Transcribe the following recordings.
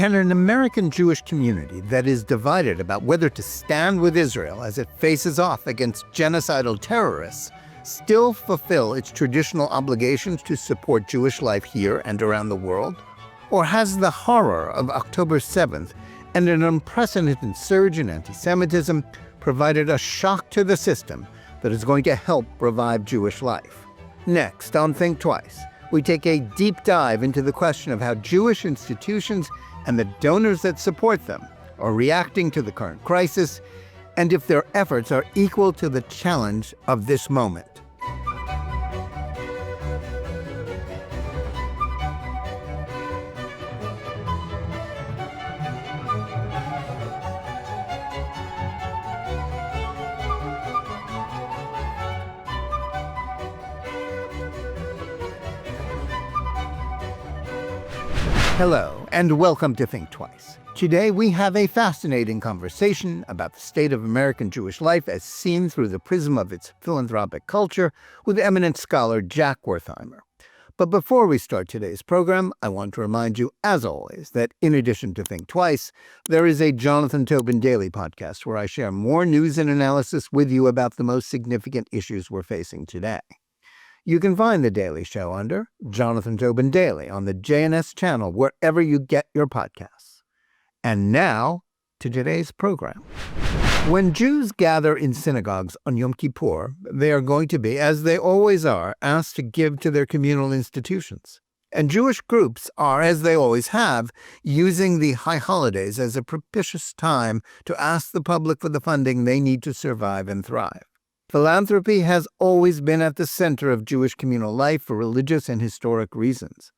Can an American Jewish community that is divided about whether to stand with Israel as it faces off against genocidal terrorists still fulfill its traditional obligations to support Jewish life here and around the world? Or has the horror of October 7th and an unprecedented surge in antisemitism provided a shock to the system that is going to help revive Jewish life? Next on Think Twice, we take a deep dive into the question of how Jewish institutions and the donors that support them are reacting to the current crisis, and if their efforts are equal to the challenge of this moment. Hello, and welcome to Think Twice. Today we have a fascinating conversation about the state of American Jewish life as seen through the prism of its philanthropic culture with eminent scholar Jack Wertheimer. But before we start today's program, I want to remind you, as always, that in addition to Think Twice, there is a Jonathan Tobin daily podcast where I share more news and analysis with you about the most significant issues we're facing today. You can find The Daily Show under Jonathan Tobin Daily on the JNS channel, wherever you get your podcasts. And now, to today's program. When Jews gather in synagogues on Yom Kippur, they are going to be, as they always are, asked to give to their communal institutions. And Jewish groups are, as they always have, using the high holidays as a propitious time to ask the public for the funding they need to survive and thrive. Philanthropy has always been at the center of Jewish communal life for religious and historic reasons.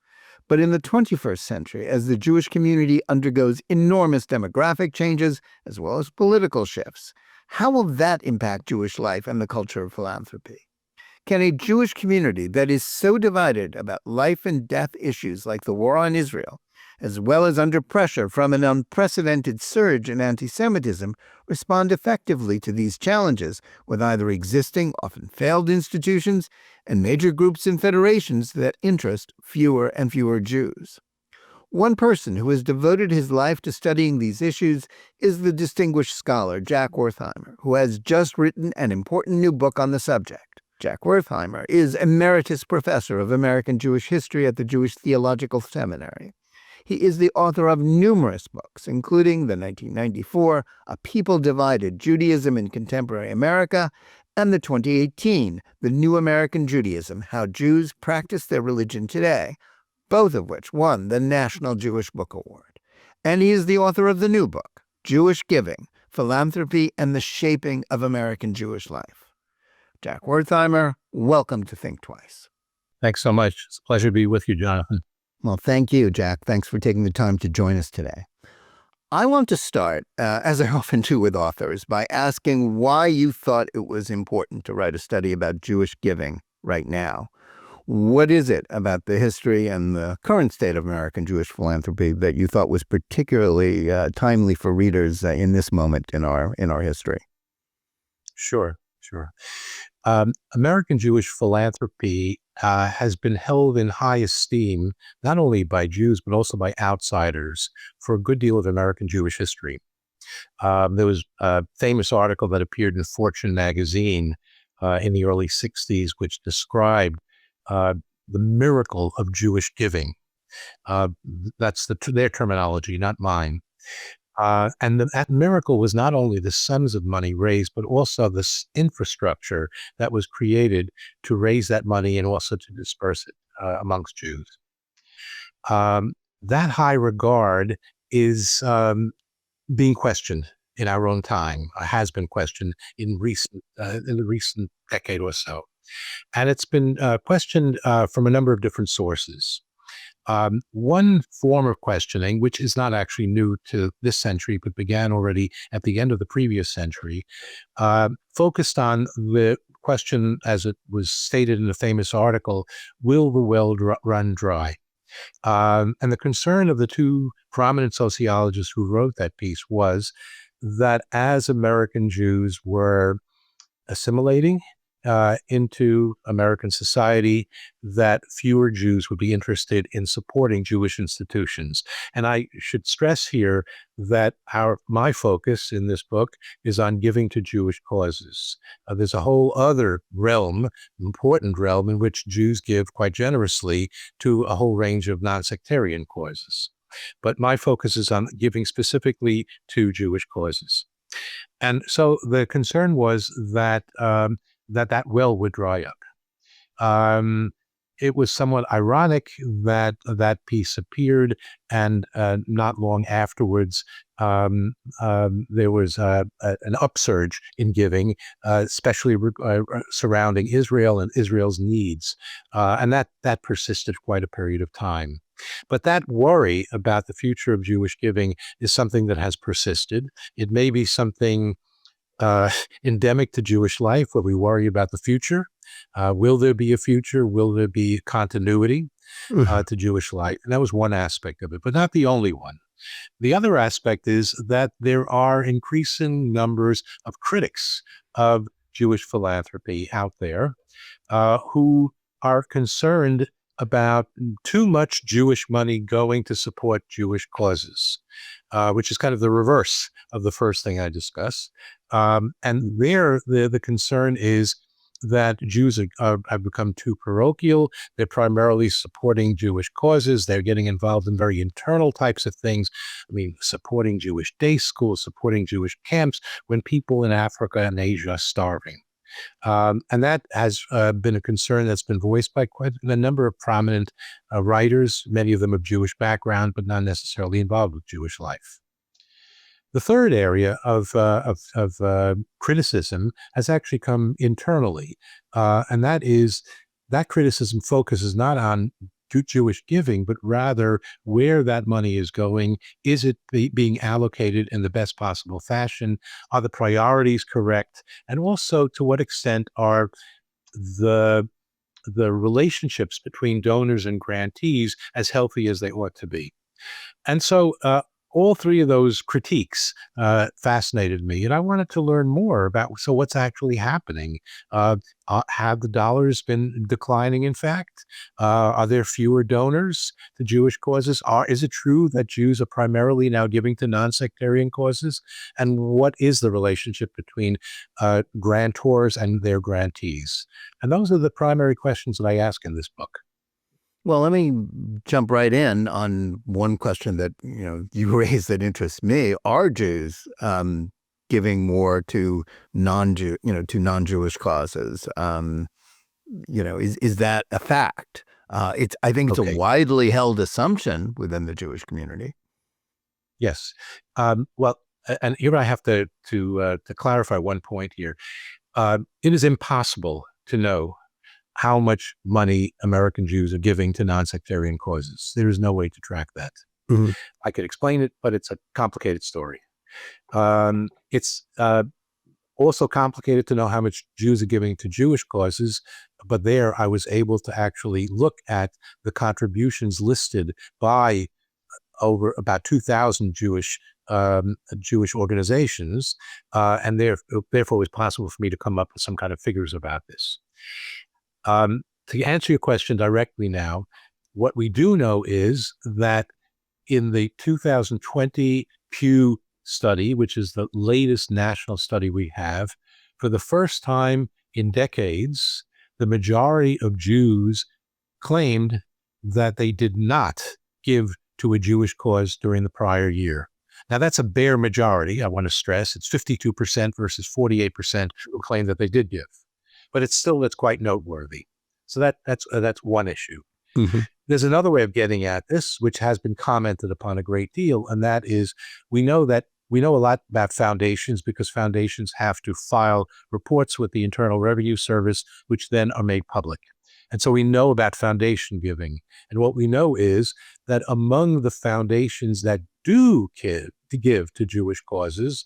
But in the 21st century, as the Jewish community undergoes enormous demographic changes as well as political shifts, how will that impact Jewish life and the culture of philanthropy? Can a Jewish community that is so divided about life and death issues like the war on Israel, as well as under pressure from an unprecedented surge in antisemitism, respond effectively to these challenges with either existing, often failed institutions and major groups and federations that interest fewer and fewer Jews? One person who has devoted his life to studying these issues is the distinguished scholar Jack Wertheimer, who has just written an important new book on the subject. Jack Wertheimer is Emeritus Professor of American Jewish History at the Jewish Theological Seminary. He is the author of numerous books, including the 1994 A People Divided, Judaism in Contemporary America, and the 2018 The New American Judaism, How Jews Practice Their Religion Today, both of which won the National Jewish Book Award. And he is the author of the new book, Jewish Giving, Philanthropy and the Shaping of American Jewish Life. Jack Wertheimer, welcome to Think Twice. Thanks so much. It's a pleasure to be with you, Jonathan. Well, thank you, Jack. Thanks for taking the time to join us today. I want to start, as I often do with authors, by asking why you thought it was important to write a study about Jewish giving right now. What is it about the history and the current state of American Jewish philanthropy that you thought was particularly timely for readers in this moment in our history? Sure. American Jewish philanthropy has been held in high esteem, not only by Jews, but also by outsiders for a good deal of American Jewish history. There was a famous article that appeared in Fortune magazine in the early 60s, which described the miracle of Jewish giving. That's their terminology, not mine. And that miracle was not only the sums of money raised, but also this infrastructure that was created to raise that money and also to disperse it amongst Jews. That high regard is being questioned in our own time, has been questioned in the recent decade or so. And it's been questioned from a number of different sources. One form of questioning, which is not actually new to this century, but began already at the end of the previous century, focused on the question, as it was stated in a famous article, will the well run dry? And the concern of the two prominent sociologists who wrote that piece was that as American Jews were assimilating into American society that fewer Jews would be interested in supporting Jewish institutions. And I should stress here that my focus in this book is on giving to Jewish causes. There's a whole other realm, important realm, in which Jews give quite generously to a whole range of non-sectarian causes. But my focus is on giving specifically to Jewish causes. And so the concern was that that well would dry up. It was somewhat ironic that that piece appeared, and not long afterwards, there was an upsurge in giving, especially surrounding Israel and Israel's needs, and that persisted quite a period of time. But that worry about the future of Jewish giving is something that has persisted. It may be something endemic to Jewish life, where we worry about the future. Will there be a future? Will there be continuity to Jewish life? And that was one aspect of it, but not the only one. The other aspect is that there are increasing numbers of critics of Jewish philanthropy out there who are concerned about too much Jewish money going to support Jewish causes, which is kind of the reverse of the first thing I discussed. And there, the concern is that Jews have become too parochial. They're primarily supporting Jewish causes. They're getting involved in very internal types of things. I mean, supporting Jewish day schools, supporting Jewish camps, when people in Africa and Asia are starving. And that has been a concern that's been voiced by quite a number of prominent writers, many of them of Jewish background, but not necessarily involved with Jewish life. The third area of criticism has actually come internally, and that is that criticism focuses not on Jewish giving, but rather where that money is going. Is it being allocated in the best possible fashion? Are the priorities correct? And also, to what extent are the relationships between donors and grantees as healthy as they ought to be? And so all three of those critiques fascinated me, and I wanted to learn more about, so what's actually happening? Have the dollars been declining, in fact? Are there fewer donors to Jewish causes? Is it true that Jews are primarily now giving to non-sectarian causes? And what is the relationship between grantors and their grantees? And those are the primary questions that I ask in this book. Well, let me jump right in on one question that you raised that interests me. Are Jews giving more to non-Jewish causes? Is that a fact? I think it's a widely held assumption within the Jewish community. Yes. Well, and here I have to clarify one point here. It is impossible to know how much money American Jews are giving to non-sectarian causes. There is no way to track that. Mm-hmm. I could explain it, but it's a complicated story. It's also complicated to know how much Jews are giving to Jewish causes, but there I was able to actually look at the contributions listed by over about 2,000 Jewish organizations, and therefore it was possible for me to come up with some kind of figures about this. To answer your question directly now, what we do know is that in the 2020 Pew study, which is the latest national study we have, for the first time in decades, the majority of Jews claimed that they did not give to a Jewish cause during the prior year. Now, that's a bare majority, I want to stress. It's 52% versus 48% who claim that they did give. But it's quite noteworthy. So that's one issue. Mm-hmm. There's another way of getting at this, which has been commented upon a great deal, and that is we know a lot about foundations because foundations have to file reports with the Internal Revenue Service, which then are made public. And so we know about foundation giving. And what we know is that among the foundations that do give to Jewish causes,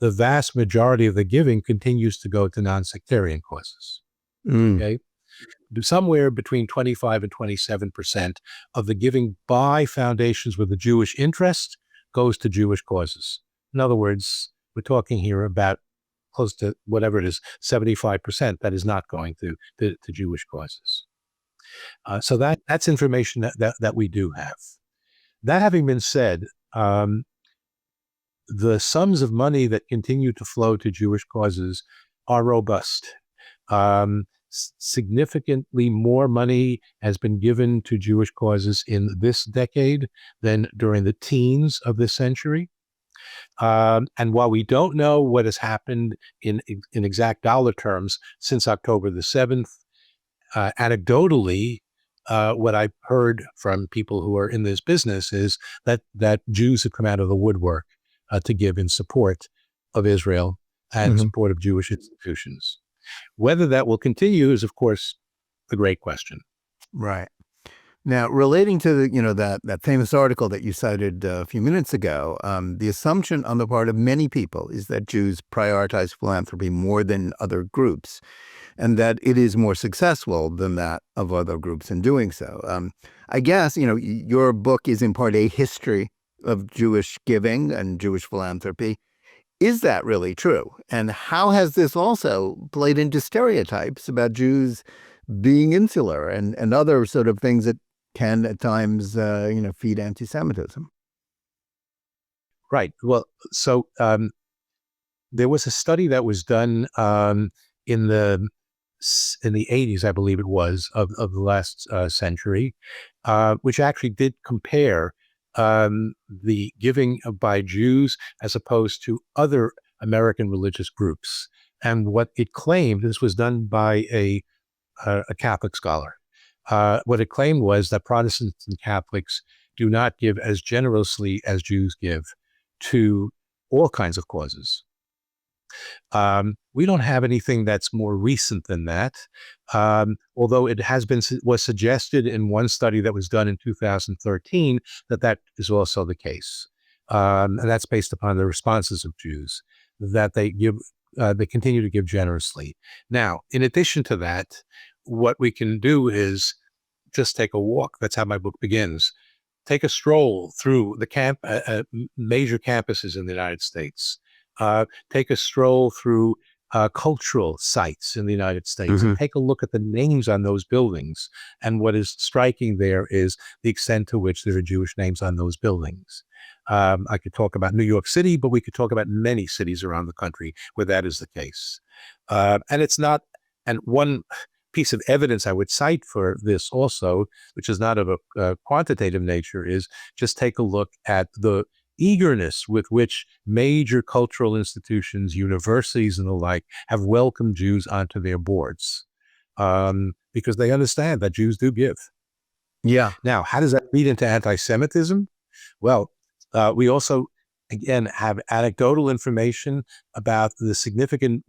the vast majority of the giving continues to go to non-sectarian causes. Okay, somewhere between 25 and 27% of the giving by foundations with a Jewish interest goes to Jewish causes. In other words, we're talking here about close to whatever it is, 75% that is not going to Jewish causes. So that's information that we do have. That having been said, the sums of money that continue to flow to Jewish causes are robust. Significantly more money has been given to Jewish causes in this decade than during the teens of this century. And while we don't know what has happened in exact dollar terms since October the 7th, anecdotally, what I've heard from people who are in this business is that Jews have come out of the woodwork to give in support of Israel and support of Jewish institutions. Whether that will continue is, of course, the great question. Right. Now, relating to that famous article that you cited a few minutes ago, the assumption on the part of many people is that Jews prioritize philanthropy more than other groups, and that it is more successful than that of other groups in doing so. I guess, your book is in part a history of Jewish giving and Jewish philanthropy. Is that really true? And how has this also played into stereotypes about Jews being insular and other sort of things that can at times, feed anti-Semitism? Right. Well, so there was a study that was done in the 80s, I believe it was, of the last century, which actually did compare the giving by Jews as opposed to other American religious groups. And what it claimed, this was done by a Catholic scholar, what it claimed was that Protestants and Catholics do not give as generously as Jews give to all kinds of causes. We don't have anything that's more recent than that, although it was suggested in one study that was done in 2013 that is also the case, and that's based upon the responses of Jews that they continue to give generously. Now, in addition to that, what we can do is just take a walk. That's how my book begins. Take a stroll through the major campuses in the United States. Take a stroll through cultural sites in the United States and take a look at the names on those buildings. And what is striking there is the extent to which there are Jewish names on those buildings. I could talk about New York City, but we could talk about many cities around the country where that is the case. And one piece of evidence I would cite for this also, which is not of a quantitative nature, is just take a look at the eagerness with which major cultural institutions, universities and the like, have welcomed Jews onto their boards, because they understand that Jews do give. Yeah. Now, how does that feed into anti-Semitism? Well, we also, again, have anecdotal information about the significant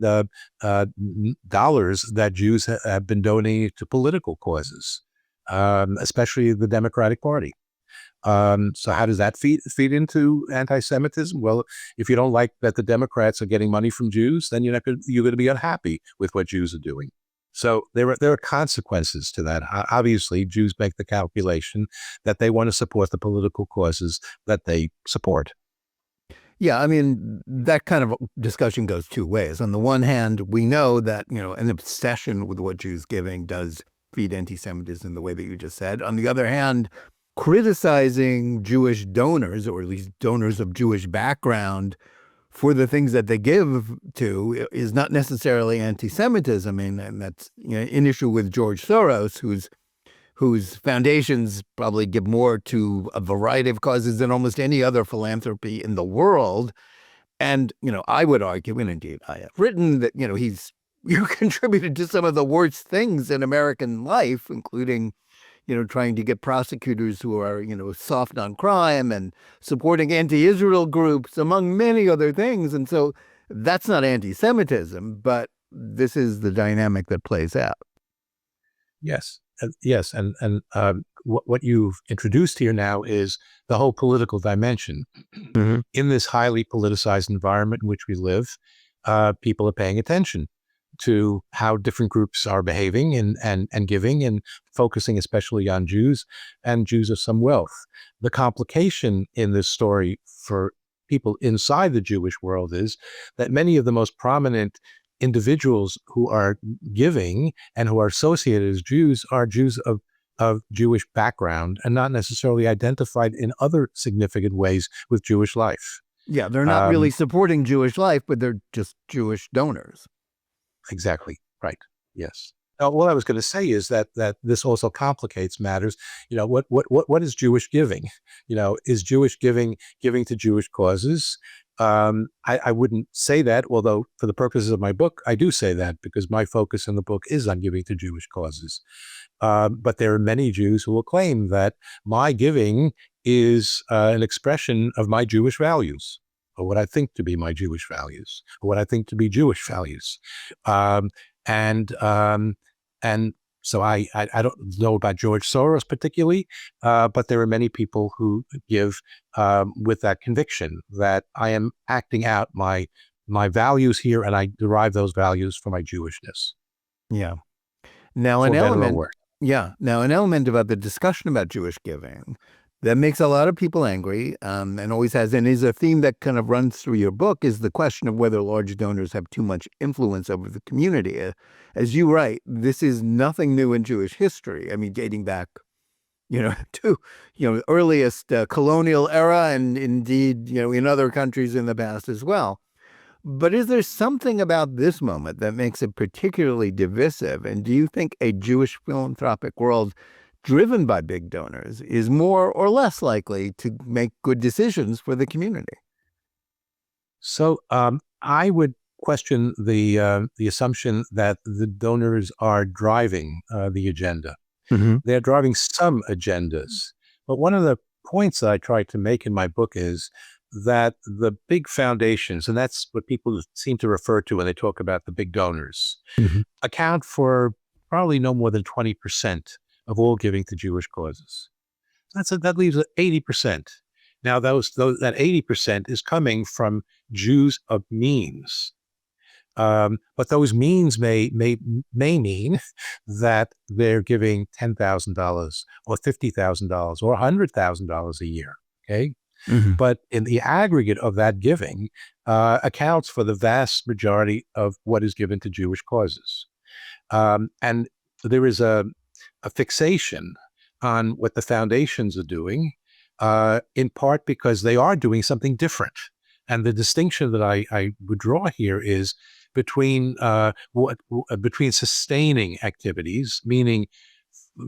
dollars that Jews have been donating to political causes, especially the Democratic Party. So how does that feed into anti-Semitism? Well, if you don't like that the Democrats are getting money from Jews, then you're going to be unhappy with what Jews are doing. So there are consequences to that. Obviously, Jews make the calculation that they want to support the political causes that they support. Yeah, I mean, that kind of discussion goes two ways. On the one hand, we know that, an obsession with what Jews giving does feed anti-Semitism the way that you just said. On the other hand, criticizing Jewish donors, or at least donors of Jewish background, for the things that they give to is not necessarily anti-Semitism. And that's an issue with George Soros, whose foundations probably give more to a variety of causes than almost any other philanthropy in the world. And, I would argue, and indeed I have written, that, he's contributed to some of the worst things in American life, including trying to get prosecutors who are, soft on crime and supporting anti-Israel groups, among many other things. And so that's not anti-Semitism, but this is the dynamic that plays out. Yes. Yes. And what you've introduced here now is the whole political dimension. In this highly politicized environment in which we live, people are paying attention to how different groups are behaving and giving, and focusing especially on Jews and Jews of some wealth. The complication in this story for people inside the Jewish world is that many of the most prominent individuals who are giving and who are associated as Jews are Jews of Jewish background and not necessarily identified in other significant ways with Jewish life. Yeah, they're not really supporting Jewish life, but they're just Jewish donors. Exactly. Right. Yes. Now, what I was going to say is that this also complicates matters. What is Jewish giving? Is Jewish giving to Jewish causes? I wouldn't say that, although for the purposes of my book, I do say that because my focus in the book is on giving to Jewish causes. But there are many Jews who will claim that my giving is an expression of my Jewish values, or what I think to be my Jewish values, or what I think to be Jewish values. And so I don't know about George Soros particularly, but there are many people who give with that conviction that I am acting out my values here, and I derive those values from my Jewishness. Yeah. Now an element about the discussion about Jewish giving that makes a lot of people angry, and always has, and is a theme that kind of runs through your book, is the question of whether large donors have too much influence over the community. As you write, this is nothing new in Jewish history. I mean, dating back, to, earliest colonial era, and indeed, in other countries in the past as well. But is there something about this moment that makes it particularly divisive? And do you think a Jewish philanthropic world driven by big donors is more or less likely to make good decisions for the community? So I would question the assumption that the donors are driving the agenda. Mm-hmm. They're driving some agendas. But one of the points that I try to make in my book is that the big foundations, and that's what people seem to refer to when they talk about the big donors, Mm-hmm. account for probably no more than 20% of all giving to Jewish causes. That leaves 80%. Now, that 80% is coming from Jews of means. But those means may mean that they're giving $10,000 or $50,000 or $100,000 a year. Okay. Mm-hmm. But in the aggregate of that giving accounts for the vast majority of what is given to Jewish causes. And there is a fixation on what the foundations are doing, in part because they are doing something different. And the distinction that I would draw here is between sustaining activities, meaning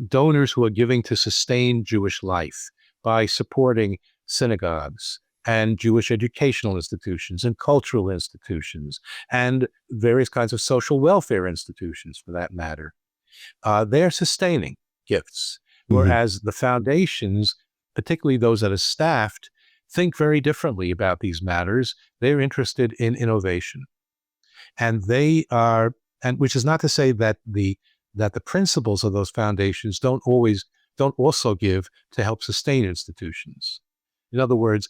donors who are giving to sustain Jewish life by supporting synagogues and Jewish educational institutions and cultural institutions and various kinds of social welfare institutions, for that matter. They're sustaining gifts, whereas the foundations, particularly those that are staffed, think very differently about these matters. They're interested in innovation. And which is not to say that the principles of those foundations don't also give to help sustain institutions. In other words,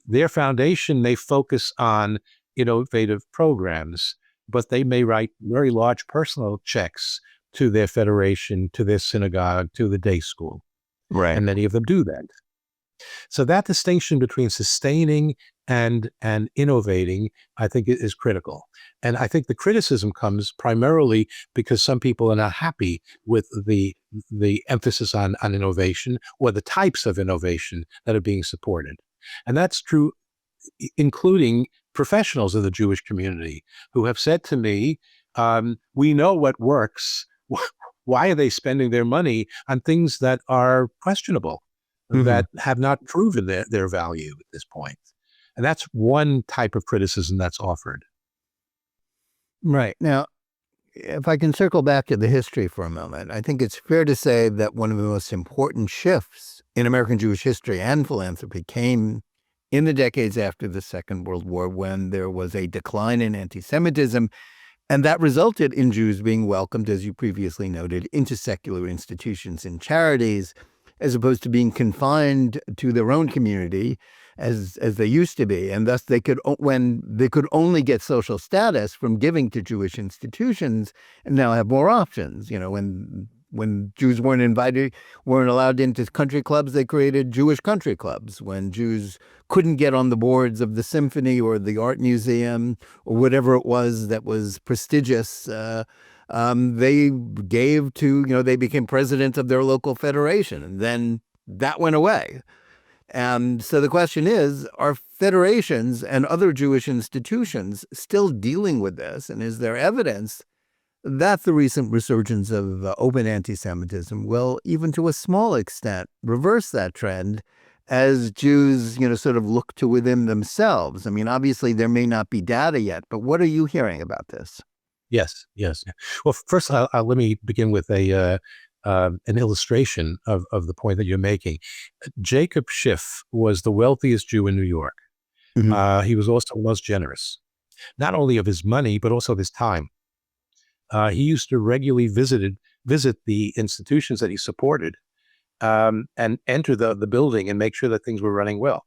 their foundation may focus on innovative programs, but they may write very large personal checks to their federation, to their synagogue, to the day school. Right. And many of them do that. So that distinction between sustaining and innovating, I think, is critical. And I think the criticism comes primarily because some people are not happy with the emphasis on innovation or the types of innovation that are being supported. And that's true, including professionals of the Jewish community who have said to me, we know what works. Why are they spending their money on things that are questionable, that have not proven their value at this point? And that's one type of criticism that's offered. Right. Now, if I can circle back to the history for a moment, I think it's fair to say that one of the most important shifts in American Jewish history and philanthropy came in the decades after the Second World War, when there was a decline in antisemitism. And that resulted in Jews being welcomed, as you previously noted, into secular institutions and charities, as opposed to being confined to their own community as they used to be. And thus when they could only get social status from giving to Jewish institutions, and now have more options, when When Jews weren't allowed into country clubs, they created Jewish country clubs. When Jews couldn't get on the boards of the symphony or the art museum or whatever it was that was prestigious, they gave to, they became president of their local federation. And then that went away. And so the question is, are federations and other Jewish institutions still dealing with this? And is there evidence that the recent resurgence of open anti-Semitism will, even to a small extent, reverse that trend as Jews, sort of look to within themselves? I mean, obviously there may not be data yet, but what are you hearing about this? Yes. Well, first, let me begin with an illustration of the point that you're making. Jacob Schiff was the wealthiest Jew in New York. Mm-hmm. He was also most generous, not only of his money, but also of his time. He used to regularly visit the institutions that he supported and enter the building and make sure that things were running well.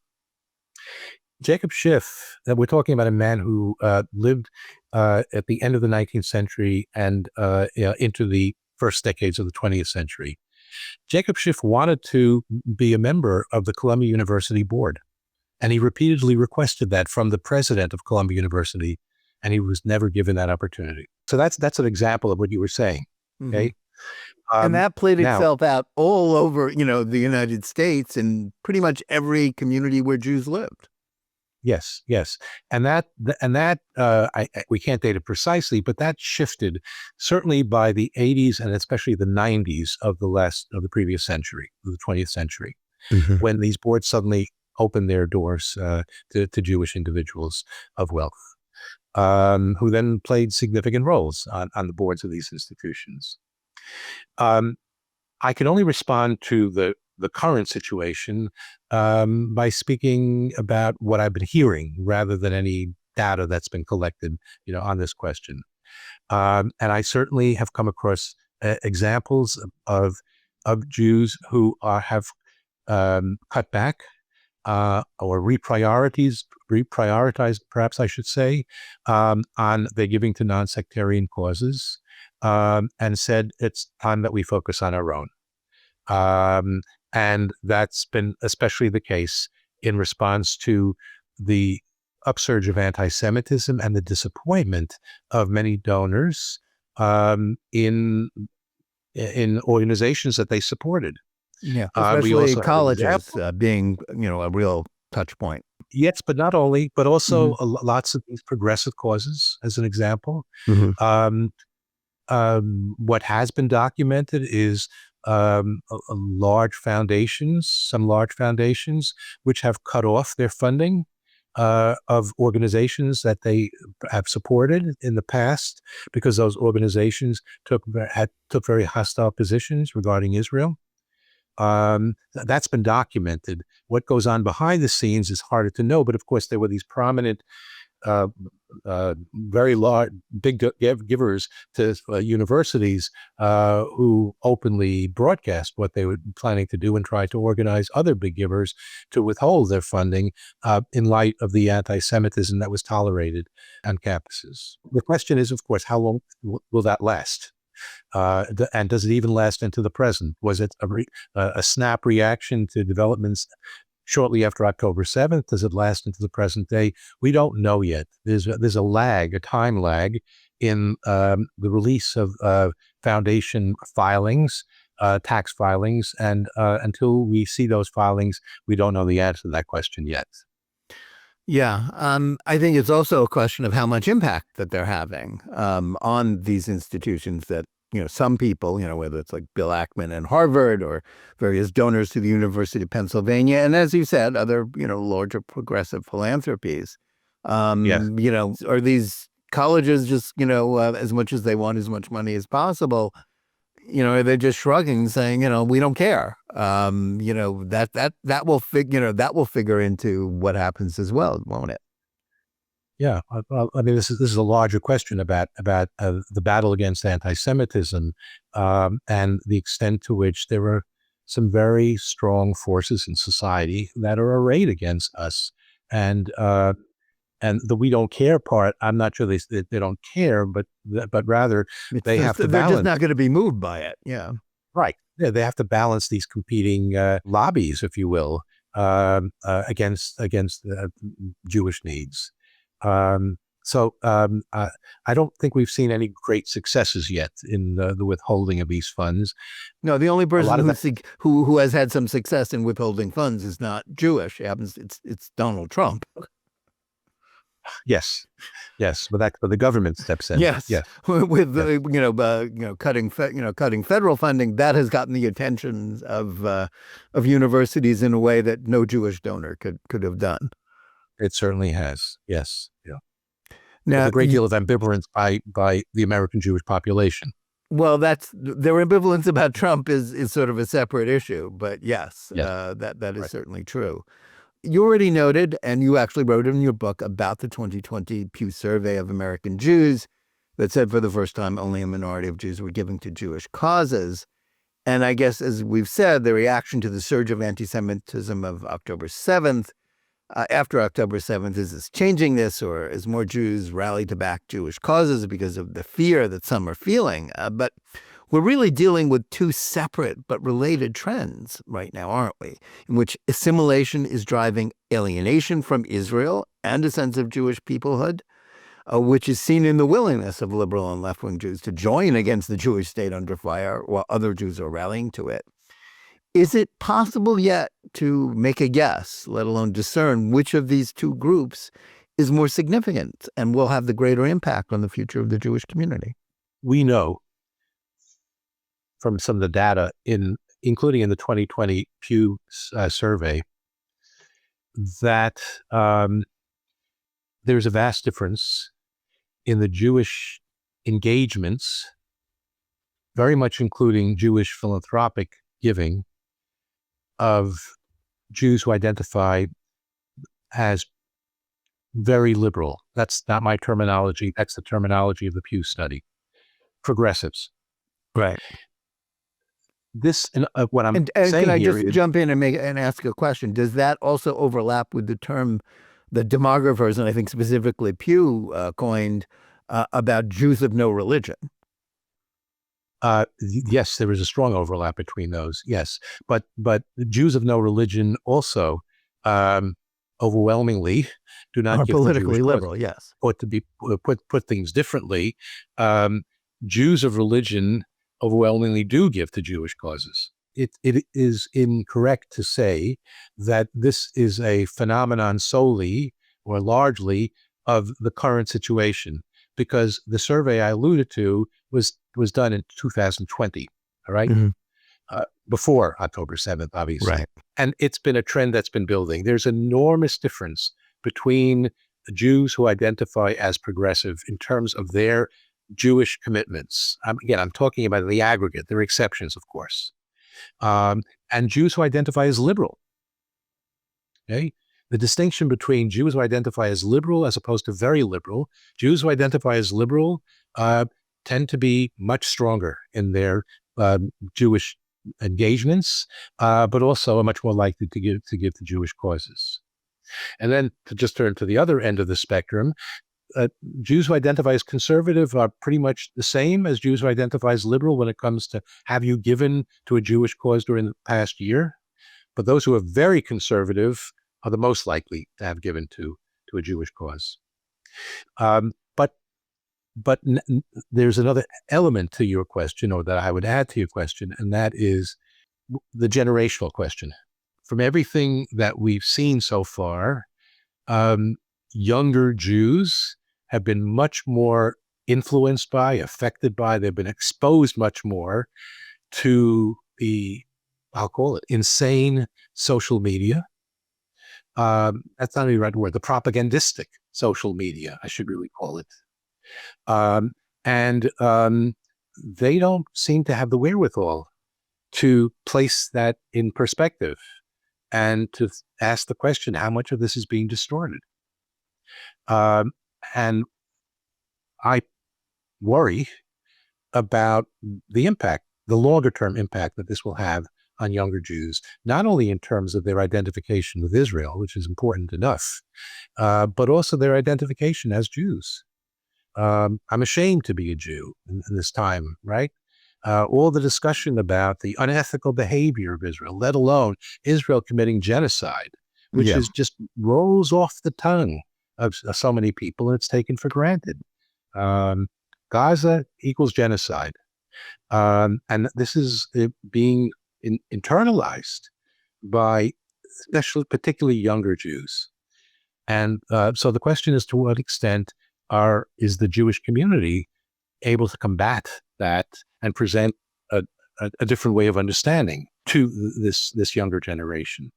Jacob Schiff, we're talking about a man who lived at the end of the 19th century and into the first decades of the 20th century. Jacob Schiff wanted to be a member of the Columbia University board, and he repeatedly requested that from the president of Columbia University, and he was never given that opportunity. So that's an example of what you were saying. Okay. Mm-hmm. And that played now, itself out all over, the United States and pretty much every community where Jews lived. Yes. And we can't date it precisely, but that shifted certainly by the 80s and especially the 90s of the previous century, of the 20th century, when these boards suddenly opened their doors to Jewish individuals of wealth, who then played significant roles on the boards of these institutions. I can only respond to the current situation by speaking about what I've been hearing rather than any data that's been collected, on this question. And I certainly have come across examples of Jews who have cut back or reprioritized, perhaps I should say, on their giving to non-sectarian causes, and said it's time that we focus on our own. And that's been especially the case in response to the upsurge of anti-Semitism and the disappointment of many donors in organizations that they supported. Yeah, especially colleges being, a real touch point. Yes, but not only, but also lots of these progressive causes, as an example. What has been documented is some large foundations, which have cut off their funding of organizations that they have supported in the past because those organizations took very hostile positions regarding Israel. That's been documented. What goes on behind the scenes is harder to know, but of course there were these prominent, very large, big givers to universities who openly broadcast what they were planning to do and try to organize other big givers to withhold their funding in light of the anti-Semitism that was tolerated on campuses. The question is, of course, how long will that last? And does it even last into the present? Was it a snap reaction to developments shortly after October 7th? Does it last into the present day? We don't know yet. There's a time lag in the release of foundation filings, tax filings, and until we see those filings, we don't know the answer to that question yet. Yeah, I think it's also a question of how much impact that they're having on these institutions that, some people, whether it's like Bill Ackman and Harvard or various donors to the University of Pennsylvania, and as you said, other, larger progressive philanthropies, Yes. Are these colleges just, as much as they want as much money as possible, they're just shrugging, saying, we don't care. That will figure into what happens as well, won't it? Yeah, I mean, this is a larger question about the battle against anti-Semitism and the extent to which there are some very strong forces in society that are arrayed against us, and the "we don't care" part. I'm not sure they don't care, but rather they have to balance. They're just not going to be moved by it. Yeah. Right. Yeah, they have to balance these competing lobbies, if you will, against Jewish needs. I don't think we've seen any great successes yet in the withholding of these funds. No, the only A lot person of that, who has had some success in withholding funds is not Jewish. It's Donald Trump. yes, yes, but the government steps in. Yes, Yes, with yes, cutting federal funding, that has gotten the attention of universities in a way that no Jewish donor could have done. it certainly has. Yes, yeah. With Now, a great deal of ambivalence by the American Jewish population. well, that's their ambivalence about Trump is sort of a separate issue, but yes, Yes, that is right. certainly true. You already noted, and you actually wrote in your book about the 2020 Pew survey of American Jews that said for the first time only a minority of Jews were giving to Jewish causes. And I guess, as we've said, the reaction to the surge of anti-Semitism of October 7th, after October 7th, is this changing this, or as more Jews rally to back Jewish causes because of the fear that some are feeling? But we're really dealing with two separate but related trends right now, aren't we? In which assimilation is driving alienation from Israel and a sense of Jewish peoplehood, which is seen in the willingness of liberal and left-wing Jews to join against the Jewish state under fire while other Jews are rallying to it. Is it possible yet to make a guess, let alone discern, which of these two groups is more significant and will have the greater impact on the future of the Jewish community? We know from some of the data, including in the 2020 Pew survey, that there's a vast difference in the Jewish engagements, very much including Jewish philanthropic giving, of Jews who identify as very liberal. That's not my terminology. That's the terminology of the Pew study. Progressives. Right. This, what I'm And saying can I here just is, jump in and ask a question? Does that also overlap with the term the demographers, and I think specifically Pew, coined about Jews of no religion? yes, there is a strong overlap between those. Yes, but the Jews of no religion also overwhelmingly do not Are give to Jewish politically causes. liberal, yes. Or to be put things differently, Jews of religion overwhelmingly do give to Jewish causes. It is incorrect to say that this is a phenomenon solely or largely of the current situation, because the survey I alluded to was done in 2020, all right? Mm-hmm. Before October 7th, obviously. Right. And it's been a trend that's been building. There's enormous difference between Jews who identify as progressive in terms of their Jewish commitments. Again, I'm talking about the aggregate. There are exceptions, of course. And Jews who identify as liberal. Okay? The distinction between Jews who identify as liberal as opposed to very liberal, Jews who identify as liberal tend to be much stronger in their Jewish engagements, but also are much more likely to give to Jewish causes. And then to just turn to the other end of the spectrum, Jews who identify as conservative are pretty much the same as Jews who identify as liberal when it comes to have you given to a Jewish cause during the past year. But those who are very conservative are the most likely to have given to a Jewish cause. But there's another element to your question, or that I would add to your question, and that is the generational question. From everything that we've seen so far, younger Jews have been much more influenced by, affected by, they've been exposed much more to the, I'll call it, insane social media. That's not even the right word, the propagandistic social media, I should really call it. And they don't seem to have the wherewithal to place that in perspective and to ask the question, how much of this is being distorted? And I worry about the impact, the longer term impact that this will have on younger Jews, not only in terms of their identification with Israel, which is important enough, but also their identification as Jews. I'm ashamed to be a Jew in this time, right? all the discussion about the unethical behavior of Israel, let alone Israel committing genocide, which Yeah. is just rolls off the tongue of so many people, and it's taken for granted. Um, Gaza equals genocide. And this is being internalized by especially particularly younger Jews. And so the question is, to what extent is the Jewish community able to combat that and present a different way of understanding to this younger generation?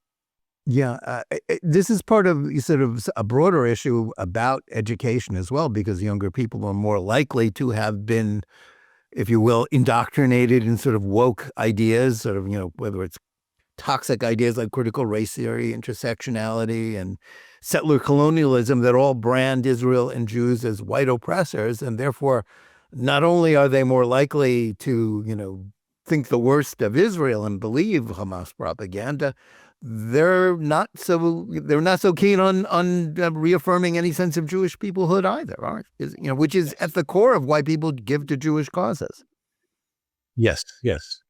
Yeah, this is part of sort of a broader issue about education as well, because younger people are more likely to have been, if you will, indoctrinated in sort of woke ideas, sort of, whether it's toxic ideas like critical race theory, intersectionality, and settler colonialism that all brand Israel and Jews as white oppressors. And therefore, not only are they more likely to, think the worst of Israel and believe Hamas propaganda, they're not so keen on reaffirming any sense of Jewish peoplehood either, aren't? Which is at the core of why people give to Jewish causes. Yes, yes.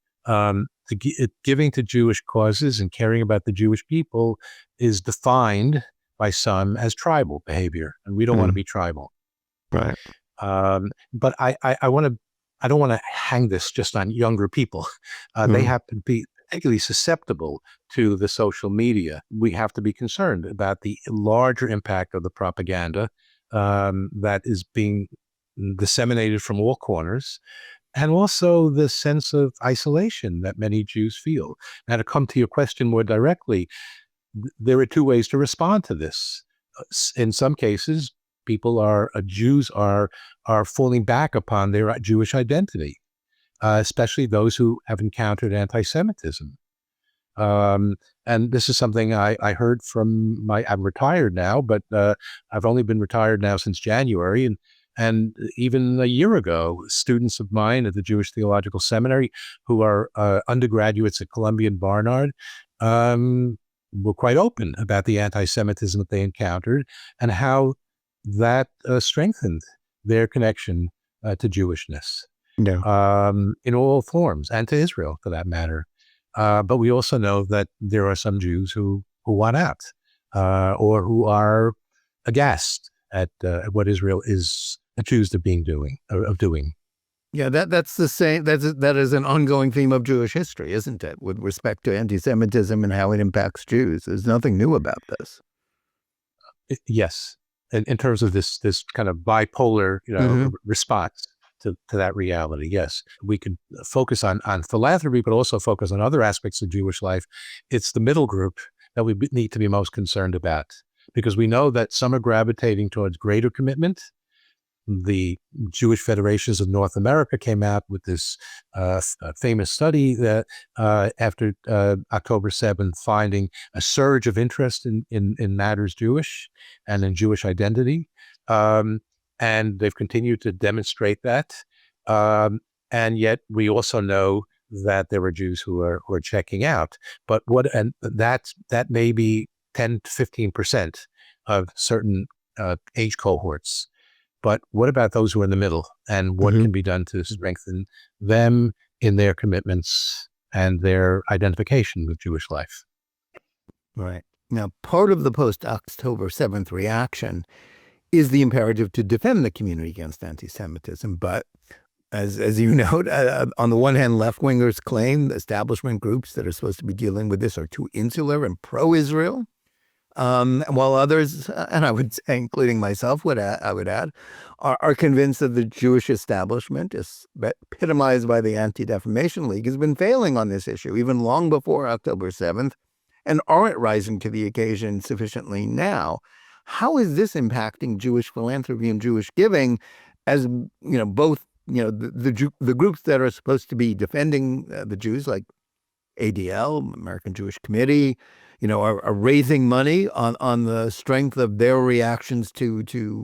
Giving to Jewish causes and caring about the Jewish people is defined by some as tribal behavior, and we don't want to be tribal. Right. But I don't want to hang this just on younger people. They have to be particularly susceptible to the social media. We have to be concerned about the larger impact of the propaganda that is being disseminated from all corners, and also the sense of isolation that many Jews feel. Now, to come to your question more directly, there are two ways to respond to this. In some cases, Jews are falling back upon their Jewish identity, especially those who have encountered anti-Semitism. And this is something I heard I'm retired now, but I've only been retired now since January. And even a year ago, students of mine at the Jewish Theological Seminary who are undergraduates at Columbia and Barnard were quite open about the anti-Semitism that they encountered and how that strengthened their connection to Jewishness in all forms, and to Israel for that matter. But we also know that there are some Jews who want out or who are aghast at what Israel is accused of doing. Yeah, that's the same. That is an ongoing theme of Jewish history, isn't it? With respect to anti-Semitism and how it impacts Jews, there's nothing new about this. Yes, in terms of this kind of bipolar, response to that reality. Yes, we could focus on philanthropy, but also focus on other aspects of Jewish life. It's the middle group that we need to be most concerned about, because we know that some are gravitating towards greater commitment. The Jewish Federations of North America came out with this famous study that after October 7th, finding a surge of interest in matters Jewish and in Jewish identity. And they've continued to demonstrate that. And yet we also know that there are Jews who are checking out. But that may be 10 to 15% of certain age cohorts. But what about those who are in the middle, and what can be done to strengthen them in their commitments and their identification with Jewish life? Right. Now, part of the post-October 7th reaction is the imperative to defend the community against anti-Semitism. But as you note, on the one hand, left-wingers claim establishment groups that are supposed to be dealing with this are too insular and pro-Israel. While others, and I would say, including myself, I would add, are convinced that the Jewish establishment, is epitomized by the Anti-Defamation League, has been failing on this issue even long before October 7th, and aren't rising to the occasion sufficiently now. How is this impacting Jewish philanthropy and Jewish giving, as both the groups that are supposed to be defending the Jews, like ADL, American Jewish Committee, are raising money on the strength of their reactions to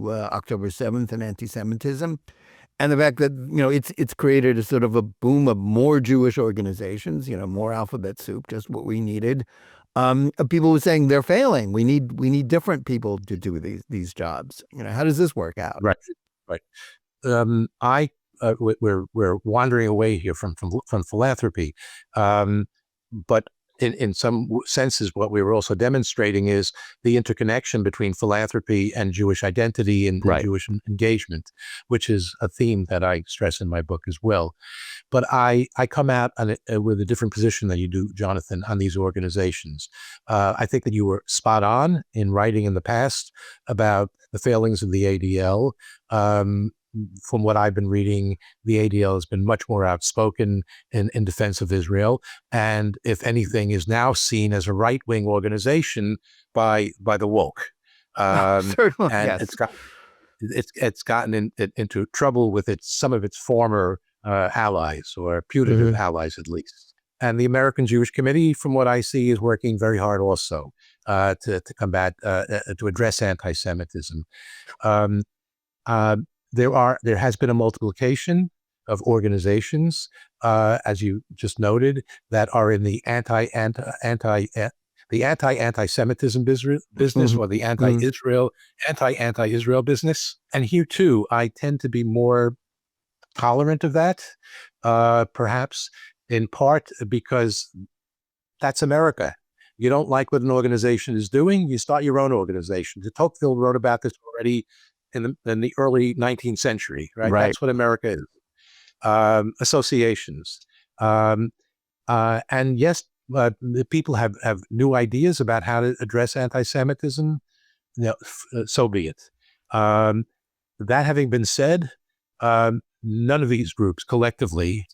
October 7th and anti-Semitism, and the fact that it's created a sort of a boom of more Jewish organizations, more alphabet soup, just what we needed. Of people who are saying they're failing. We need different people to do these jobs. How does this work out? Right. I we're wandering away here from philanthropy, but in some senses, what we were also demonstrating is the interconnection between philanthropy and Jewish identity and Jewish engagement, which is a theme that I stress in my book as well. But I come out with a different position than you do, Jonathan, on these organizations. I think that you were spot on in writing in the past about the failings of the ADL. From what I've been reading, the ADL has been much more outspoken in defense of Israel, and if anything, is now seen as a right-wing organization by the woke. Certainly, and yes. it's gotten into trouble with some of its former allies, or putative allies at least. And the American Jewish Committee, from what I see, is working very hard also to combat, to address anti-Semitism. There has been a multiplication of organizations, as you just noted, that are in the anti-Semitism business, or the anti-Israel business. And here too, I tend to be more tolerant of that, perhaps in part because that's America. You don't like what an organization is doing, you start your own organization. De Tocqueville wrote about this already in the early 19th century, right? That's what America is. Associations. And yes, the people have new ideas about how to address anti-Semitism. So be it. That having been said, none of these groups collectively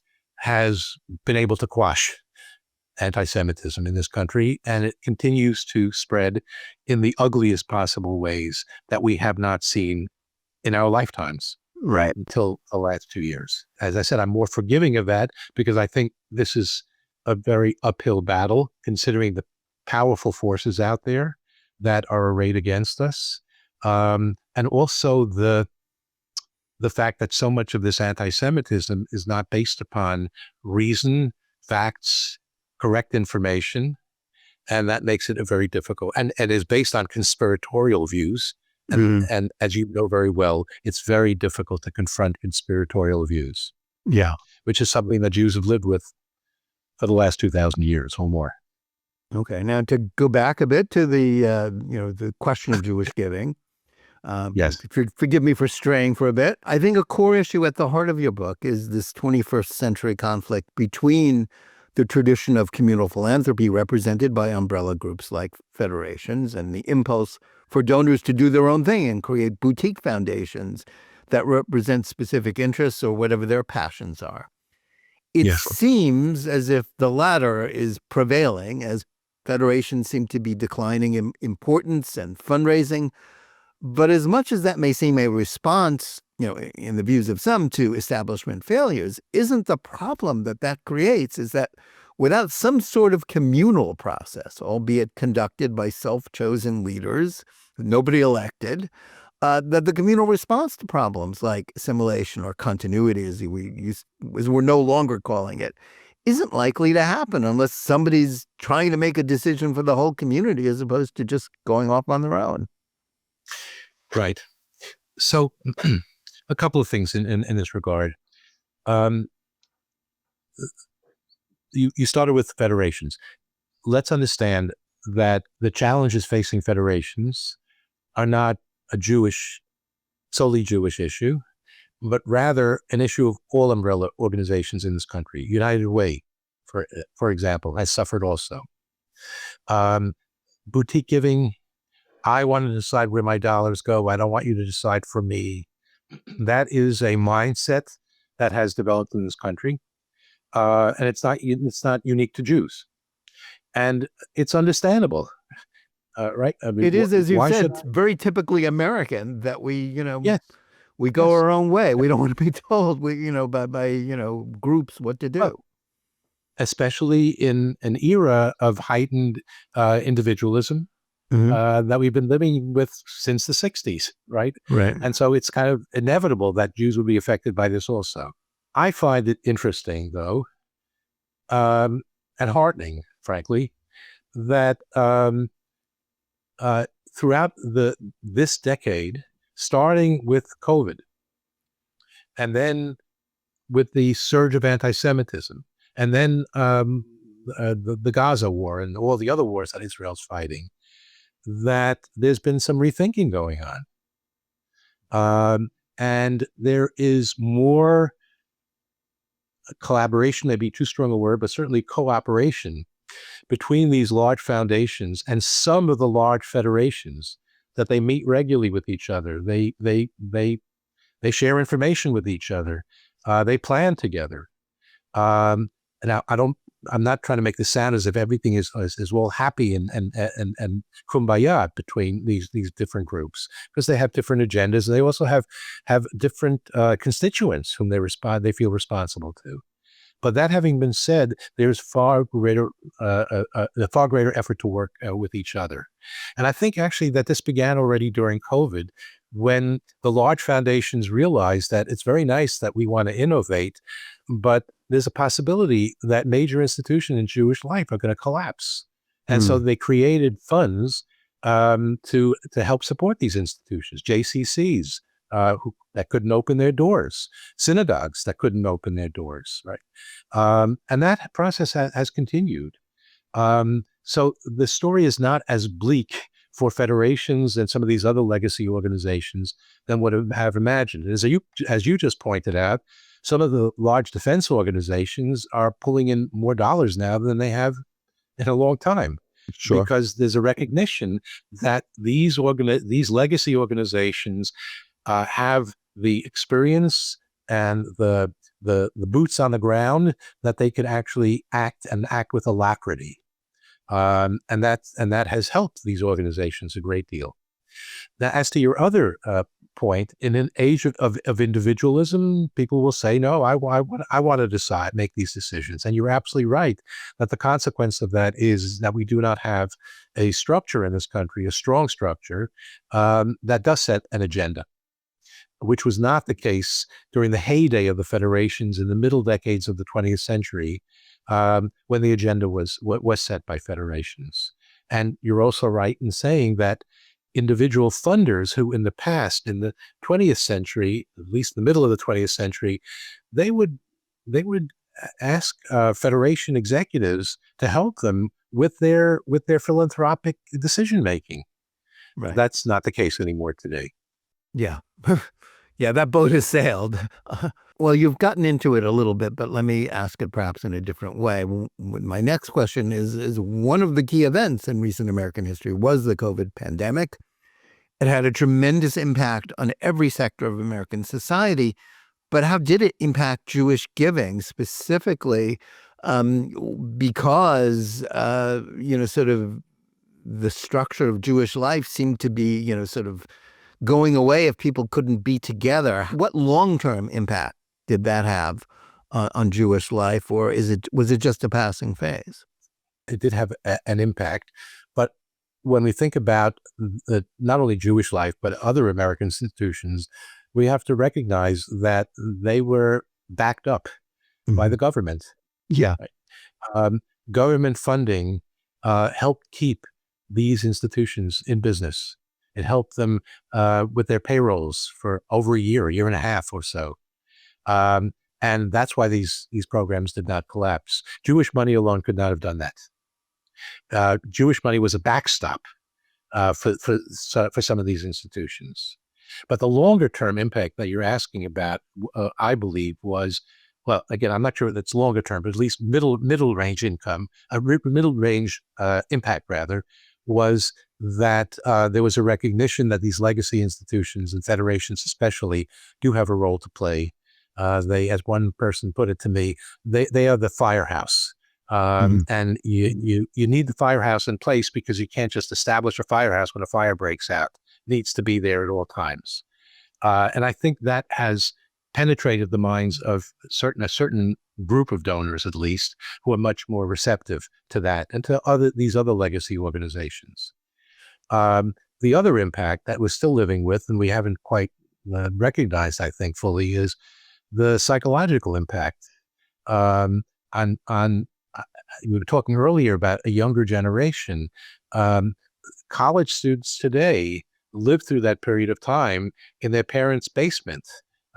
has been able to quash anti-Semitism in this country, and it continues to spread in the ugliest possible ways that we have not seen in our lifetimes, until the last 2 years. As I said, I'm more forgiving of that because I think this is a very uphill battle, considering the powerful forces out there that are arrayed against us, and also the fact that so much of this anti-Semitism is not based upon reason, facts, correct information, and that makes it a very difficult, and is based on conspiratorial views. And as you know very well, it's very difficult to confront conspiratorial views. Yeah. Which is something that Jews have lived with for the last 2,000 years or more. Okay. Now, to go back a bit to the question of Jewish giving. Yes. Forgive me for straying for a bit. I think a core issue at the heart of your book is this 21st century conflict between the tradition of communal philanthropy represented by umbrella groups like federations and the impulse for donors to do their own thing and create boutique foundations that represent specific interests or whatever their passions are. It seems as if the latter is prevailing, as federations seem to be declining in importance and fundraising. But as much as that may seem a response, in the views of some, to establishment failures, isn't the problem that creates is that without some sort of communal process, albeit conducted by self-chosen leaders, nobody elected, that the communal response to problems like assimilation or continuity, as we're no longer calling it, isn't likely to happen unless somebody's trying to make a decision for the whole community as opposed to just going off on their own. Right. So a couple of things in this regard. You started with federations. Let's understand that the challenges facing federations are not a solely Jewish issue, but rather an issue of all umbrella organizations in this country. United Way, for example, has suffered also. Boutique giving, I want to decide where my dollars go. I don't want you to decide for me. That is a mindset that has developed in this country, and it's not unique to Jews, and it's understandable, right? I mean, it is, as you said, very typically American that we go our own way. We don't want to be told by groups what to do. Well, especially in an era of heightened individualism. That we've been living with since the 60s, right? Right. And so it's kind of inevitable that Jews will be affected by this also. I find it interesting, though, and heartening, frankly, that throughout this decade, starting with COVID, and then with the surge of anti-Semitism, and then the Gaza war and all the other wars that Israel's fighting, that there's been some rethinking going on. And there is more collaboration, maybe too strong a word, but certainly cooperation between these large foundations and some of the large federations, that they meet regularly with each other. They share information with each other. They plan together. And I'm not trying to make this sound as if everything is all happy and kumbaya between these different groups, because they have different agendas. They also have different constituents whom they feel responsible to. But that having been said, there's a far greater effort to work with each other. And I think actually that this began already during COVID, when the large foundations realized that it's very nice that we want to innovate, but there's a possibility that major institutions in Jewish life are going to collapse. And so they created funds to help support these institutions, JCCs, that couldn't open their doors, synagogues that couldn't open their doors, right? And that process has continued. So the story is not as bleak for federations and some of these other legacy organizations than would have imagined. As you just pointed out, some of the large defense organizations are pulling in more dollars now than they have in a long time. Sure. Because there's a recognition that these legacy organizations have the experience and the boots on the ground that they could actually act with alacrity. And that has helped these organizations a great deal. Now, as to your other point, in an age of individualism, people will say, no, I want to make these decisions. And you're absolutely right that the consequence of that is that we do not have a structure in this country, a strong structure, that does set an agenda, which was not the case during the heyday of the federations in the middle decades of the 20th century, when the agenda was set by federations. And you're also right in saying that individual funders who in the past, in the 20th century, at least the middle of the 20th century, they would ask federation executives to help them with their philanthropic decision making. Right. That's not the case anymore today. Yeah. Yeah, that boat has sailed. Well, you've gotten into it a little bit, but let me ask it perhaps in a different way. My next question is one of the key events in recent American history was the COVID pandemic. It had a tremendous impact on every sector of American society, but how did it impact Jewish giving specifically? Because, sort of the structure of Jewish life seemed to be, sort of going away if people couldn't be together. What long-term impact did that have on Jewish life, or was it just a passing phase? It did have an impact, but when we think about not only Jewish life, but other American institutions, we have to recognize that they were backed up by the government. Yeah. Right? Government funding helped keep these institutions in business. It helped them with their payrolls for over a year and a half or so. And that's why these programs did not collapse. Jewish money alone could not have done that. Jewish money was a backstop for some of these institutions. But the longer term impact that you're asking about, I believe, was, well, again, I'm not sure that's longer term, but at least middle range middle range impact rather, was that there was a recognition that these legacy institutions and federations especially do have a role to play. They, as one person put it to me, they are the firehouse. And you need the firehouse in place because you can't just establish a firehouse when a fire breaks out. It needs to be there at all times. And I think that has penetrated the minds of a certain group of donors, at least, who are much more receptive to that and to these other legacy organizations. The other impact that we're still living with, and we haven't quite recognized, I think, fully, is the psychological impact on we were talking earlier about a younger generation. College students today live through that period of time in their parents' basement,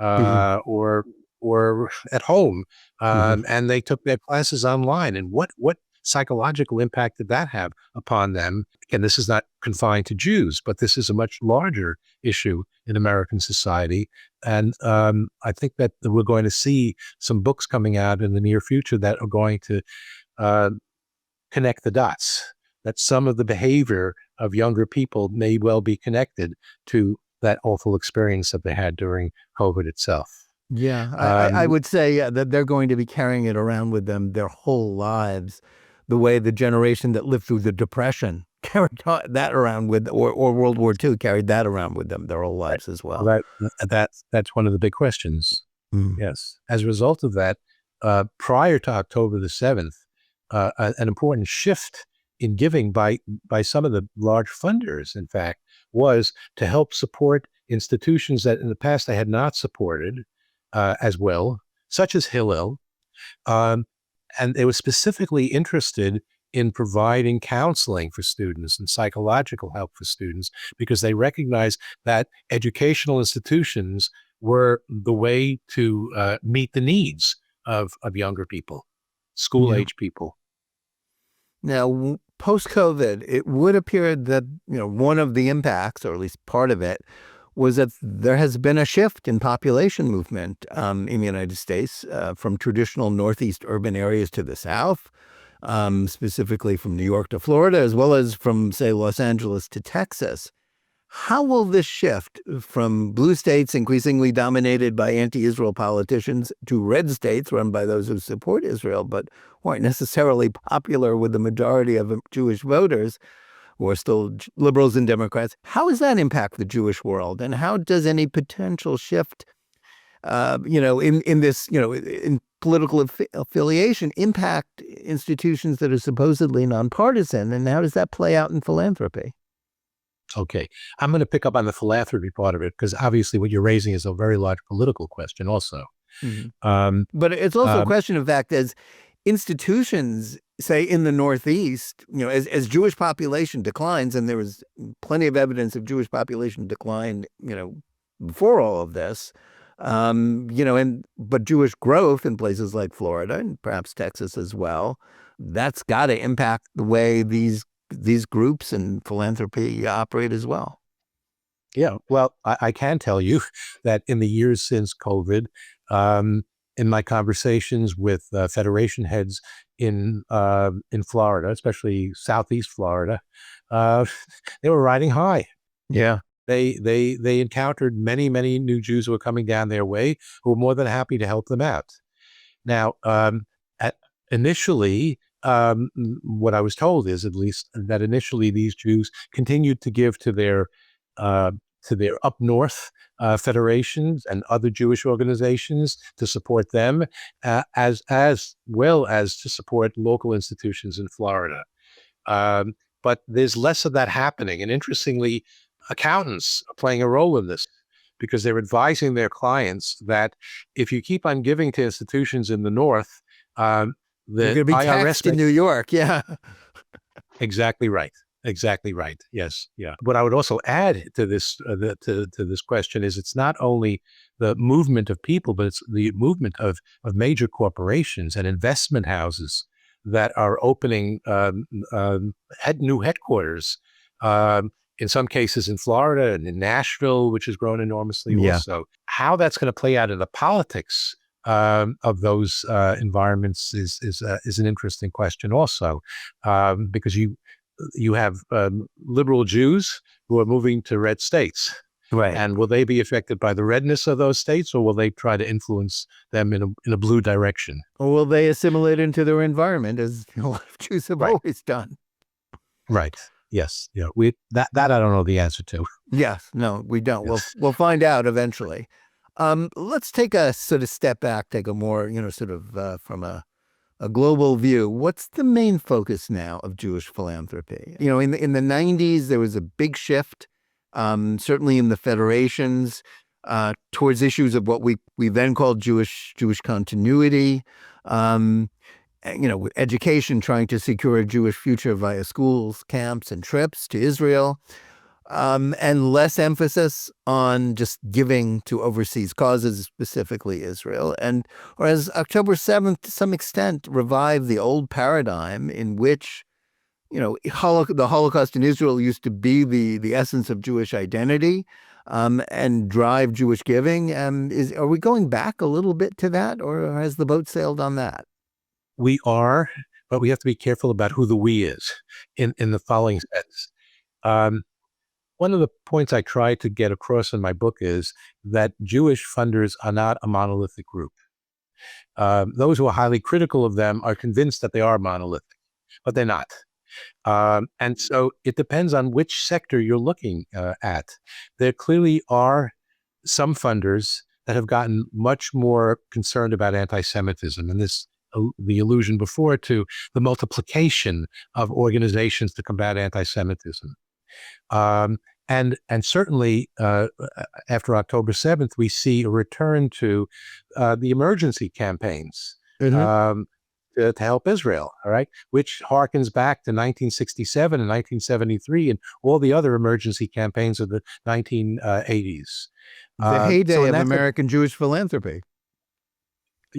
or or at home, Mhm. and they took their classes online. And what psychological impact did that have upon them? Again, this is not confined to Jews, but this is a much larger issue in American society. And I think that we're going to see some books coming out in the near future that are going to uh, connect the dots, that some of the behavior of younger people may well be connected to that awful experience that they had during COVID itself. Yeah, I Um, would say that they're going to be carrying it around with them their whole lives, the way the generation that lived through the Depression carried that around with, or World War II carried that around with them their whole right. lives as well. Well, that's one of the big questions. Mm. Yes. As a result of that, prior to October the 7th, an important shift in giving by some of the large funders, in fact, was to help support institutions that in the past they had not supported as well, such as Hillel. Um, and they were specifically interested in providing counseling for students and psychological help for students because they recognized that educational institutions were the way to meet the needs of younger people, school Yeah. age people. Now, post-COVID, it would appear that, one of the impacts, or at least part of it, was that there has been a shift in population movement in the United States from traditional Northeast urban areas to the South, specifically from New York to Florida, as well as from, say, Los Angeles to Texas. How will this shift from blue states increasingly dominated by anti-Israel politicians to red states run by those who support Israel, but who aren't necessarily popular with the majority of Jewish voters, who are still liberals and Democrats? How does that impact the Jewish world? And how does any potential shift, in this, in political affiliation impact institutions that are supposedly nonpartisan? And how does that play out in philanthropy? Okay. I'm going to pick up on the philanthropy part of it because obviously what you're raising is a very large political question also. Mhm. Um, But it's also a um, question of fact as institutions, say in the Northeast, as Jewish population declines, and there was plenty of evidence of Jewish population decline, before all of this, but Jewish growth in places like Florida and perhaps Texas as well, that's got to impact the way these groups and philanthropy operate as well. Yeah, well, I can tell you that in the years since COVID, um, in my conversations with federation heads in Florida, especially Southeast Florida, uh, they were riding high. Yeah. They encountered many new Jews who were coming down their way who were more than happy to help them out. Now, at, initially, what I was told is at least that initially these Jews continued to give to their up north federations and other Jewish organizations to support them, as well as to support local institutions in Florida. Um, but there's less of that happening, and interestingly, accountants are playing a role in this because they're advising their clients that if you keep on giving to institutions in the north, um, You're the going to be IRS taxed in New York. Yeah. exactly right. Exactly right. Yes. Yeah. What I would also add to this to this question is it's not only the movement of people, but it's the movement of major corporations and investment houses that are opening new headquarters. In some cases in Florida and in Nashville, which has grown enormously. Yeah. Also, how that's going to play out in the politics of those environments is an interesting question. Also, because you have liberal Jews who are moving to red states. Right. And will they be affected by the redness of those states, or will they try to influence them in a blue direction? Or will they assimilate into their environment, as a lot of Jews have Right. always done? Right. Yes. Yeah. That I don't know the answer to. Yes. No, we don't. We'll Yes. we'll find out eventually. Let's take a sort of step back, take a more, sort of from a global view. What's the main focus now of Jewish philanthropy? In the 90s, there was a big shift, certainly in the federations, towards issues of what we then called Jewish continuity. With education trying to secure a Jewish future via schools, camps, and trips to Israel. and less emphasis on just giving to overseas causes, specifically Israel. And whereas October 7th, to some extent, revived the old paradigm in which, the Holocaust in Israel used to be the essence of Jewish identity, and drive Jewish giving. Are we going back a little bit to that, or has the boat sailed on that? We are, but we have to be careful about who the we is in the following sense. Um, One of the points I try to get across in my book is that Jewish funders are not a monolithic group. Those who are highly critical of them are convinced that they are monolithic, but they're not. And so it depends on which sector you're looking at. There clearly are some funders that have gotten much more concerned about anti-Semitism, and the allusion before to the multiplication of organizations to combat anti-Semitism. And certainly after October 7th, we see a return to the emergency campaigns to help Israel, all right, which harkens back to 1967 and 1973 and all the other emergency campaigns of the 1980s. The heyday of American Jewish philanthropy.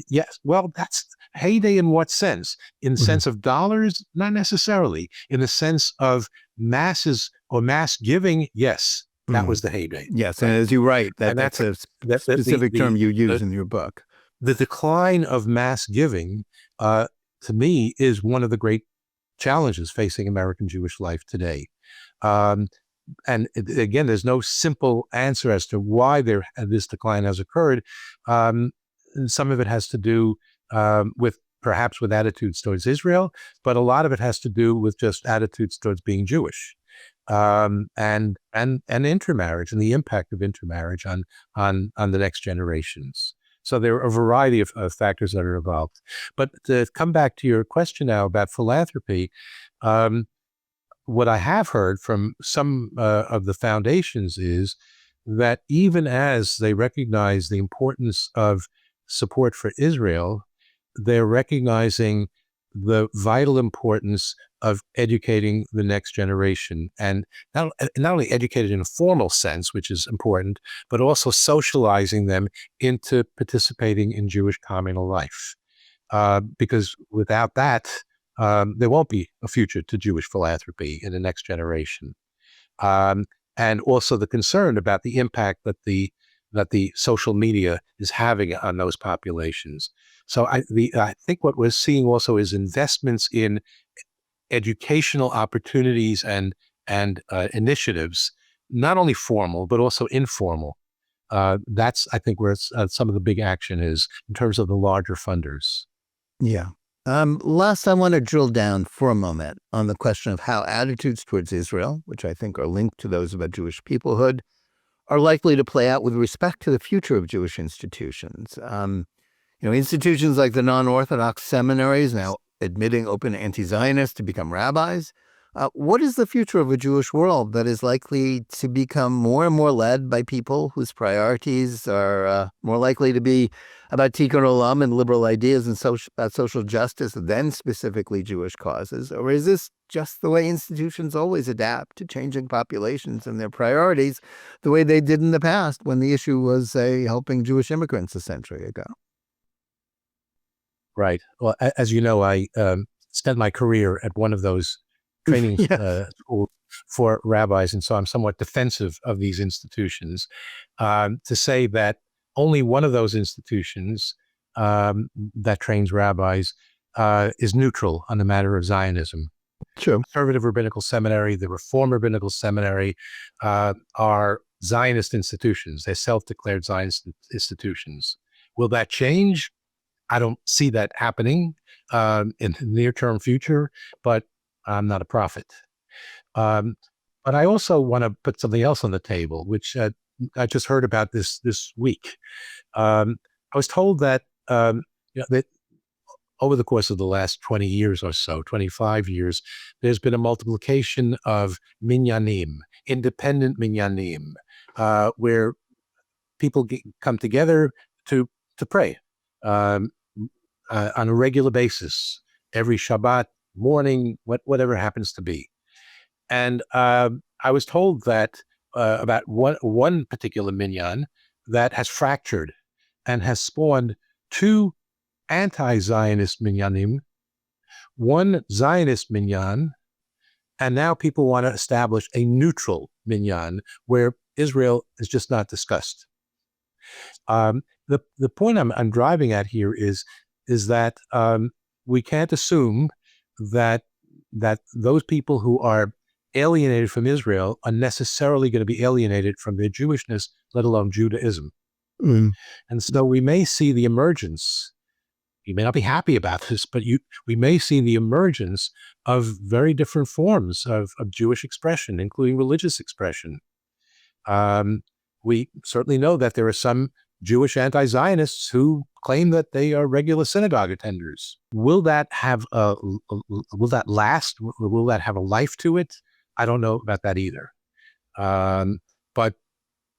Yes. Well, that's heyday in what sense? In the sense of dollars? Not necessarily. In the sense of masses or mass giving? Yes. That was the heyday. Yes. Right? And as you write, that's a specific term you use in your book. The decline of mass giving, to me, is one of the great challenges facing American Jewish life today. And again, there's no simple answer as to why this decline has occurred. Some of it has to do with attitudes towards Israel, but a lot of it has to do with just attitudes towards being Jewish, and intermarriage and the impact of intermarriage on the next generations. So there are a variety of factors that are involved. But to come back to your question now about philanthropy, what I have heard from some of the foundations is that even as they recognize the importance of support for Israel, they're recognizing the vital importance of educating the next generation, and not only educated in a formal sense, which is important, but also socializing them into participating in Jewish communal life. Because without that, there won't be a future to Jewish philanthropy in the next generation. And also the concern about the impact that the social media is having on those populations. So I think what we're seeing also is investments in educational opportunities and initiatives, not only formal, but also informal. That's, I think, where some of the big action is in terms of the larger funders. Yeah. Last, I want to drill down for a moment on the question of how attitudes towards Israel, which I think are linked to those about Jewish peoplehood, are likely to play out with respect to the future of Jewish institutions. Institutions like the non-Orthodox seminaries now admitting open anti-Zionists to become rabbis. What is the future of a Jewish world that is likely to become more and more led by people whose priorities are more likely to be about tikkun olam and liberal ideas and about social justice than specifically Jewish causes? Or is this just the way institutions always adapt to changing populations and their priorities, the way they did in the past when the issue was, say, helping Jewish immigrants a century ago? Right. Well, as you know, I spent my career at one of those training schools for rabbis, and so I'm somewhat defensive of these institutions. To say that only one of those institutions that trains rabbis is neutral on the matter of Zionism. True. Conservative Rabbinical Seminary, the Reform Rabbinical Seminary are Zionist institutions. They're self-declared Zionist institutions. Will that change? I don't see that happening in the near-term future, but I'm not a prophet. But I also want to put something else on the table, which I just heard about this week. I was told that, that over the course of the last 20 years or so, 25 years, there's been a multiplication of minyanim, independent minyanim, where people come together to pray on a regular basis, every Shabbat morning, whatever happens to be. And I was told that about one particular minyan that has fractured and has spawned two anti-Zionist minyanim, one Zionist minyan, and now people want to establish a neutral minyan where Israel is just not discussed. The point I'm driving at here is that we can't assume that those people who are alienated from Israel are necessarily going to be alienated from their Jewishness, let alone Judaism. Mm. And so we may see the emergence. You may not be happy about this, but we may see the emergence of very different forms of Jewish expression, including religious expression. We certainly know that there are some Jewish anti-Zionists who claim that they are regular synagogue attenders. Will that last? Will that have a life to it? I don't know about that either. But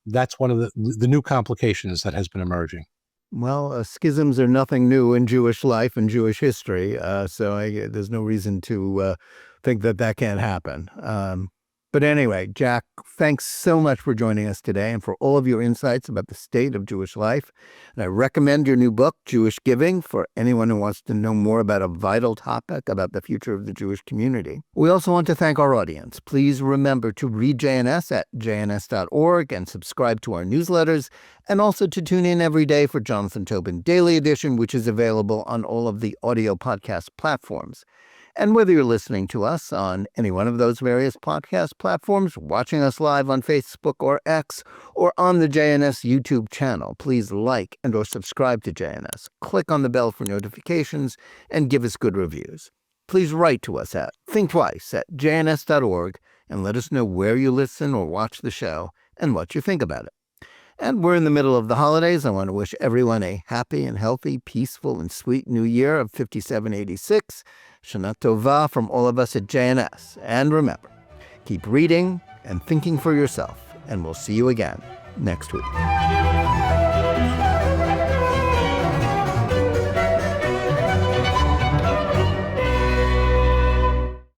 that's one of the new complications that has been emerging. Well, schisms are nothing new in Jewish life and Jewish history, so there's no reason to think that can't happen. But anyway, Jack, thanks so much for joining us today and for all of your insights about the state of Jewish life. And I recommend your new book, Jewish Giving, for anyone who wants to know more about a vital topic about the future of the Jewish community. We also want to thank our audience. Please remember to read JNS at jns.org and subscribe to our newsletters, and also to tune in every day for Jonathan Tobin Daily Edition, which is available on all of the audio podcast platforms. And whether you're listening to us on any one of those various podcast platforms, watching us live on Facebook or X, or on the JNS YouTube channel, please like and or subscribe to JNS. Click on the bell for notifications and give us good reviews. Please write to us at thinktwice@jns.org and let us know where you listen or watch the show and what you think about it. And we're in the middle of the holidays. I want to wish everyone a happy and healthy, peaceful and sweet new year of 5786. Shana Tova from all of us at JNS. And remember, keep reading and thinking for yourself. And we'll see you again next week.